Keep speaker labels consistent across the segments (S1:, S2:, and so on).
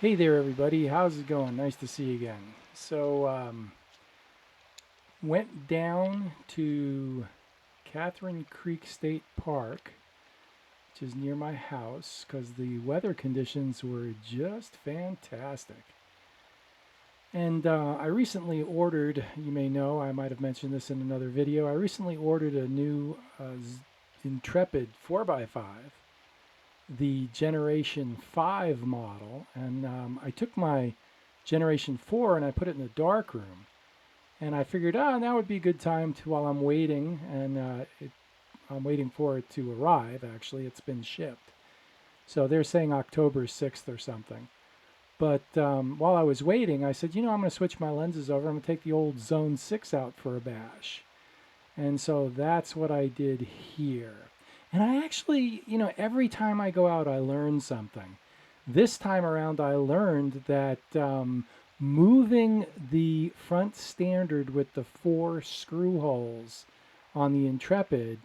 S1: Hey there, everybody. How's it going? Nice to see you again. Went down to Catherine Creek State Park, which is near my house, because the weather conditions were just fantastic. And I recently ordered, you may know, I might have mentioned this in another video, I recently ordered a new Intrepid 4x5, the Generation 5 model, and I took my Generation 4 and I put it in the dark room. And I figured, now would be a good time to, while I'm waiting, and I'm waiting for it to arrive, actually. It's been shipped. So they're saying October 6th or something. But while I was waiting, I said, I'm going to switch my lenses over. I'm going to take the old Zone 6 out for a bash. And so that's what I did here. And I actually, every time I go out, I learn something. This time around, I learned that moving the front standard with the 4 screw holes on the Intrepid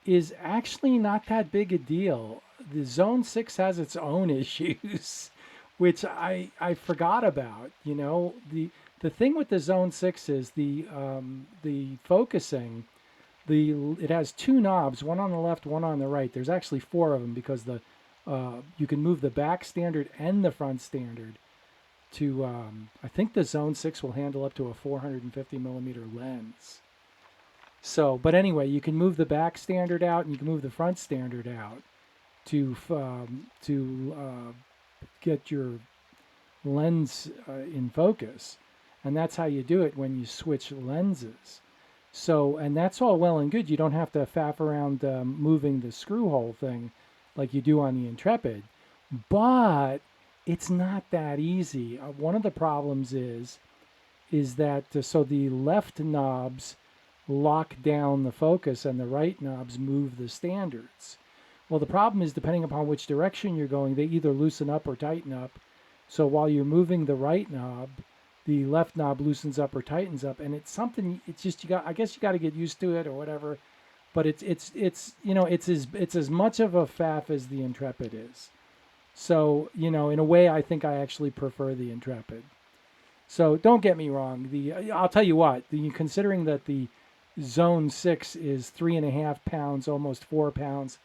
S1: is actually not that big a deal. The Zone 6 has its own issues, which I forgot about. The thing with the Zone 6 is the focusing. It has 2 knobs, one on the left, one on the right. There's actually 4 of them because you can move the back standard and the front standard to I think the Zone 6 will handle up to a 450 millimeter lens. So, but anyway, you can move the back standard out and you can move the front standard out to get your lens in focus, and that's how you do it when you switch lenses. So, and that's all well and good. You don't have to faff around moving the screw hole thing like you do on the Intrepid, but it's not that easy. One of the problems is that so the left knobs lock down the focus and the right knobs move the standards. Well, the problem is depending upon which direction you're going, they either loosen up or tighten up. So while you're moving the right knob, the left knob loosens up or tightens up, and it's something. It's just I guess you got to get used to it or whatever. But it's as much of a faff as the Intrepid is. So in a way, I think I actually prefer the Intrepid. So don't get me wrong. I'll tell you what. Considering that the Zone 6 is 3.5 pounds, almost 4 pounds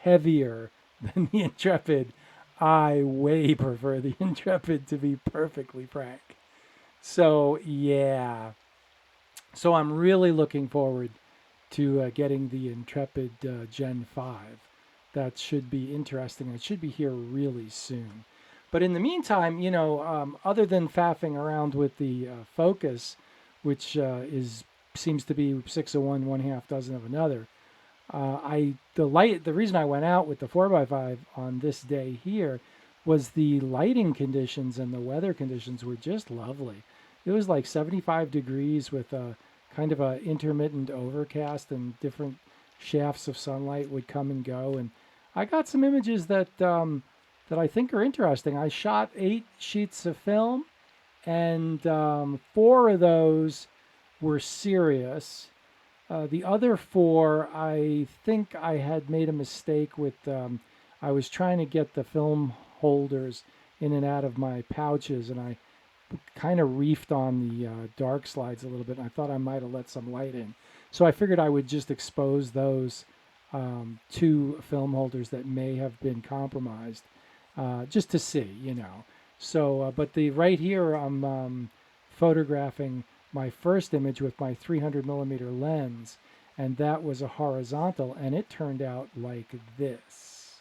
S1: heavier than the Intrepid, I way prefer the Intrepid, to be perfectly frank. So yeah. So I'm really looking forward to getting the Intrepid Gen 5. That should be interesting. It should be here really soon. But in the meantime, other than faffing around with the Focus, which is seems to be 6 of one, one half dozen of another, the reason I went out with the 4x5 on this day here was the lighting conditions and the weather conditions were just lovely. It was like 75 degrees with a kind of a intermittent overcast, and different shafts of sunlight would come and go. And I got some images that I think are interesting. I shot 8 sheets of film, and 4 of those were serious. The other 4, I think I had made a mistake with. I was trying to get the film holders in and out of my pouches, and I kind of reefed on the dark slides a little bit. And I thought I might have let some light in, so I figured I would just expose those 2 film holders that may have been compromised, just to see. So, but the right here, I'm photographing my first image with my 300 millimeter lens, and that was a horizontal, and it turned out like this.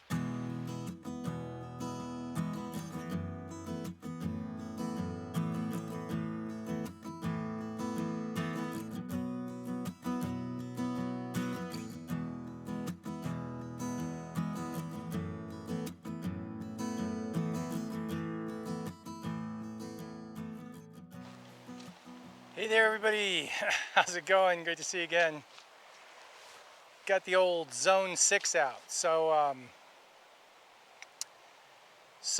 S1: Hey there, everybody. How's it going? Good to see you again. Got the old Zone 6 out. So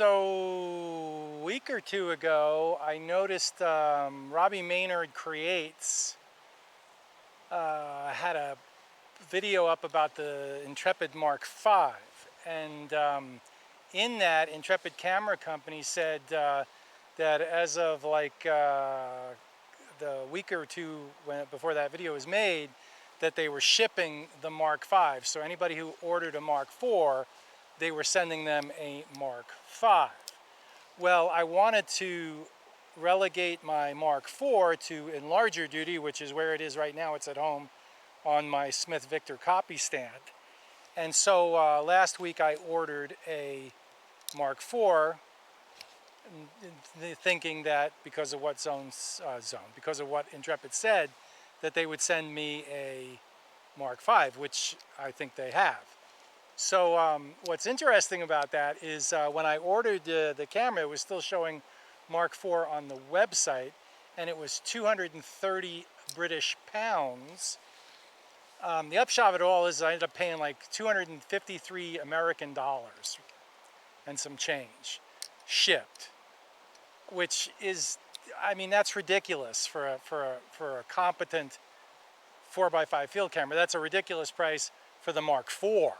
S1: a week or 2 ago, I noticed Robbie Maynard Creates had a video up about the Intrepid Mark V, and in that, Intrepid Camera Company said that as of like the week or two before that video was made, that they were shipping the Mark V. So anybody who ordered a Mark IV, they were sending them a Mark V. Well, I wanted to relegate my Mark IV to enlarger duty, which is where it is right now. It's at home on my Smith Victor copy stand. And so last week I ordered a Mark IV, thinking that because of what because of what Intrepid said, that they would send me a Mark V, which I think they have. So what's interesting about that is when I ordered the camera, it was still showing Mark IV on the website, and it was 230 British pounds. The upshot of it all is I ended up paying like 253 American dollars and some change shipped, which is, I mean, that's ridiculous for a competent 4x5 field camera. That's a ridiculous price for the Mark IV.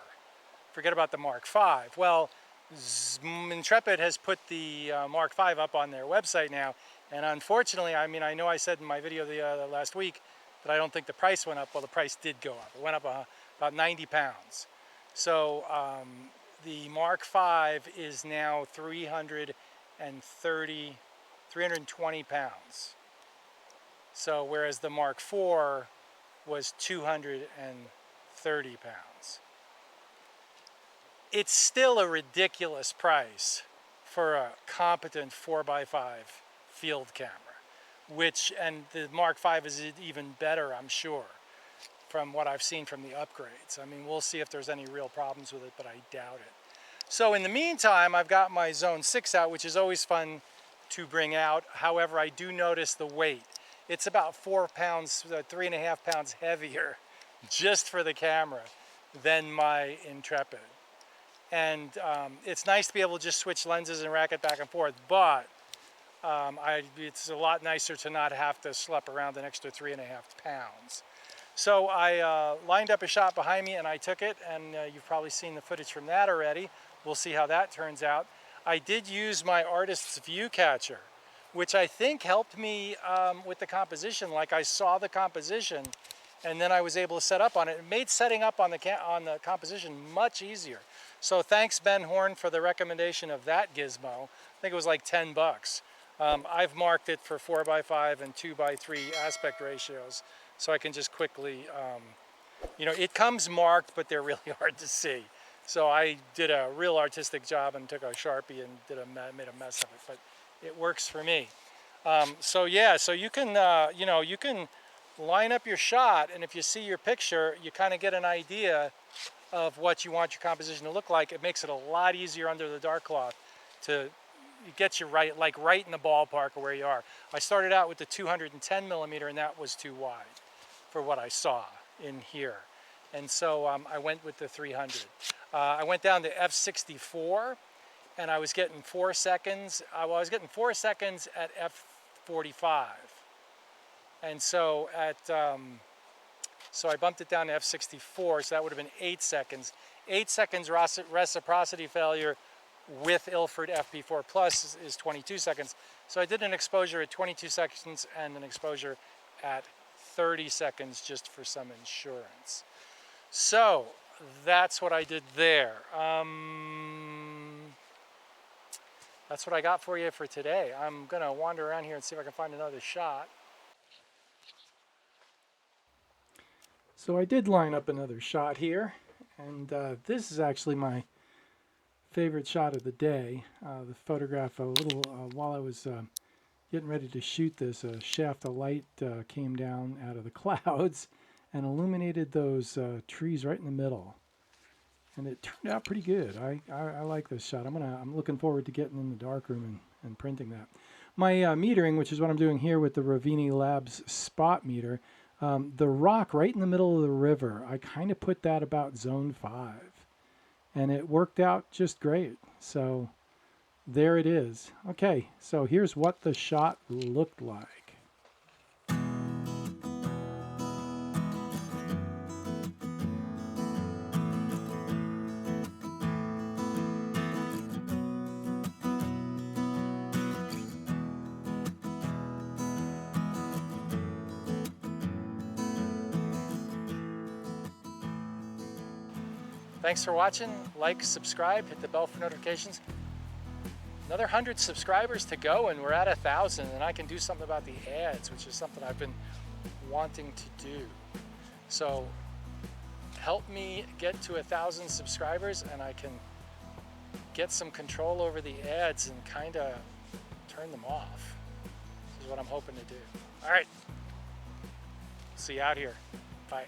S1: Forget about the Mark V. Well, Intrepid has put the Mark V up on their website now, and unfortunately, I mean, I know I said in my video the last week that I don't think the price went up. Well, the price did go up. It went up about 90 pounds. So the Mark V is now 320 pounds. So whereas the Mark IV was 230 pounds. It's still a ridiculous price for a competent 4x5 field camera, and the Mark V is even better, I'm sure, from what I've seen from the upgrades. I mean, we'll see if there's any real problems with it, but I doubt it. So in the meantime, I've got my Zone 6 out, which is always fun to bring out. However, I do notice the weight. It's about 4 pounds, 3.5 pounds heavier just for the camera than my Intrepid. And it's nice to be able to just switch lenses and rack it back and forth, but it's a lot nicer to not have to schlep around an extra 3.5 pounds. So I lined up a shot behind me and I took it, and you've probably seen the footage from that already. We'll see how that turns out. I did use my Artist's View Catcher, which I think helped me with the composition. Like, I saw the composition and then I was able to set up on it. It made setting up on the composition much easier. So thanks, Ben Horn, for the recommendation of that gizmo. I think it was like 10 bucks. I've marked it for 4x5 and 2x3 aspect ratios, so I can just quickly, you know, it comes marked, but they're really hard to see. So I did a real artistic job and took a Sharpie and made a mess of it, but it works for me. So yeah, so you can, you know, you can line up your shot, and if you see your picture, you kind of get an idea of what you want your composition to look like. It makes it a lot easier under the dark cloth to get you right, like right in the ballpark of where you are. I started out with the 210 millimeter, and that was too wide for what I saw in here. And so I went with the 300. I went down to f/64, and I was getting 4 seconds. Well, I was getting 4 seconds at f/45. And so so I bumped it down to f/64, so that would have been 8 seconds. 8 seconds reciprocity failure with Ilford FP4 Plus is 22 seconds. So I did an exposure at 22 seconds and an exposure at 30 seconds just for some insurance. So that's what I did there. That's what I got for you for today. I'm gonna wander around here and see if I can find another shot. So I did line up another shot here, and this is actually my favorite shot of the day. The photograph a little while I was getting ready to shoot this, a shaft of light came down out of the clouds and illuminated those trees right in the middle, and it turned out pretty good. I like this shot. I'm looking forward to getting in the darkroom and printing that. My metering, which is what I'm doing here with the Ravini Labs spot meter, the rock right in the middle of the river, I kind of put that about zone 5, and it worked out just great. So there it is. Okay, so here's what the shot looked like. Thanks for watching. Like, subscribe, hit the bell for notifications. Another 100 subscribers to go and we're at 1,000, and I can do something about the ads, which is something I've been wanting to do. So help me get to 1,000 subscribers and I can get some control over the ads and kind of turn them off. This is what I'm hoping to do. All right, see you out here. Bye.